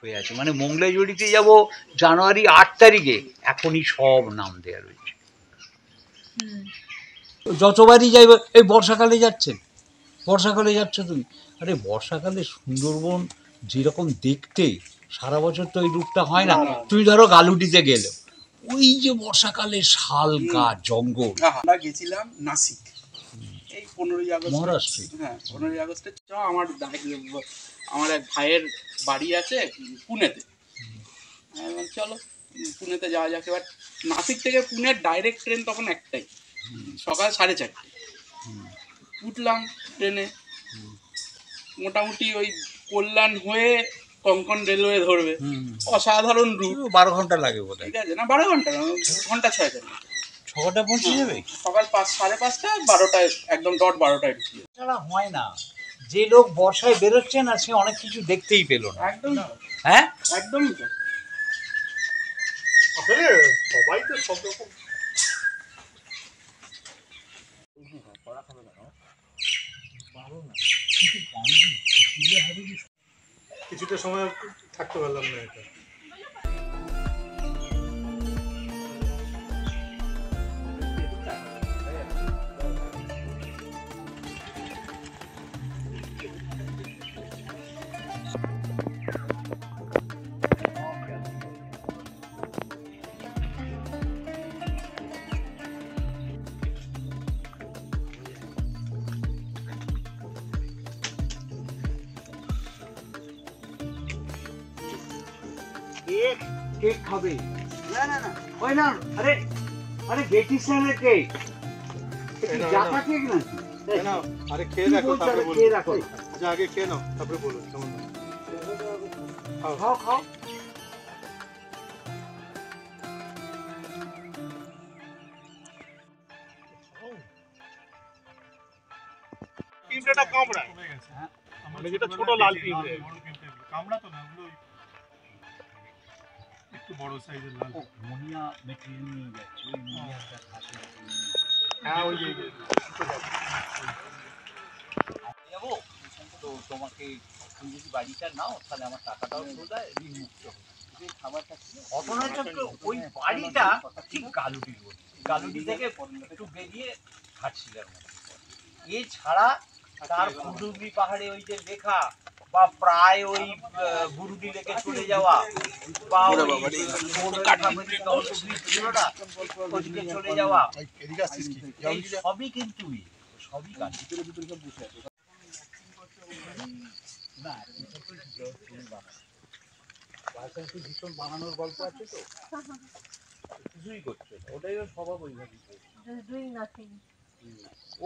হয়ে আছে, মানে মংলাজুড়িতে যাব জানুয়ারি 8 তারিখে, এখনই সব নাম দেওয়া রয়েছে। যতবারই যাইব, এই বর্ষাকালে যাচ্ছেন, বর্ষাকালে যাচ্ছ তুমি, আরে বর্ষাকালে সুন্দরবন যেরকম দেখতে, সারা বছর তো ওই রূপটা হয় না। তুমি ধরো গালুডিতে গেলে, ওই যে বর্ষাকালে শাল গাছ, জঙ্গল। আমরা গেছিলাম নাসিক এই 15ই আগস্ট, মহারাষ্ট্রে। হ্যাঁ 15ই আগস্টে। আমার আমার এক ভাইয়ের বাড়ি আছে পুনেতে, চলো পুনেতে যাওয়া যাক। এবার নাসিক থেকে পুনের ডাইরেক্ট ট্রেন তখন একটাই, সকাল 4:30। উঠলাম ট্রেনে, মোটামুটি ওই কল্যাণ হয়ে কঙ্কন রেলওয়ে ধরবে, অসাধারণ রুট। 12 ঘন্টা লাগে বোধ হয়। ঠিক আছে, না 12 ঘন্টা না, ঘন্টা 6 6টায় পৌঁছে যাবে। সকাল 5-5:30, 12টায় একদম ডট 12টায় ঢুকি। ছাড়া হয় না, যে লোক বর্ষায় বেরোচ্ছে না সে অনেক কিছু দেখতেই পেল না। একদম, হ্যাঁ একদমই তো। আসলে সবাই তো সব রকম। কিছুটা সময় থাকতে পারলাম না এটা। কেক খাবে? না না না, ওই না, আরে আরে গেটিসনের কেক, জাতা কেক নাকি? নাও, আরে খেয়ে দেখো তারপরে বলো। খেয়ে দেখো, আচ্ছা আগে খেয়ে নাও তারপরে বলো কেমন। খাও খাও। পিঁপড়েটা কামড়ায়, মানে যেটা ছোট লাল পিঁপড়ে। কামড়া তো না, ওগুলো একটু বড় সাইজের লাল। মনিয়া মেটেরিয়াল নিয়ে যাচ্ছে, ওই মনিয়াটা খাসি। হ্যাঁ ওই যে যাবো তো তোমাকে, তুমি যদি বাড়িটা নাও তাহলে আমার টাকাটাও বোধহয় ঋণ মুক্ত হবে। ঘটনাচক্র ওই বাড়িটা ঠিক গালুডির মধ্যে, গালুডি থেকে একটু বেরিয়ে ঘাটশিলার মধ্যে। এছাড়া তার কুডুমনি পাহাড়ে ওই যে লেখা, বা প্রায় ওই বুরুডি লেকে চলে যাওয়া, বা ছিল না ওদিকে চলে যাওয়া, এই সবই কিন্তু সবই গাছ। না ভীষণ বানানোর গল্প আছে তো, কিছুই করছে না, ওটাই ওর স্বভাব ওইভাবেই।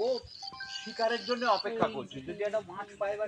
ও শিকারের জন্য অপেক্ষা করছে, যদি একটা মাছ পায় বা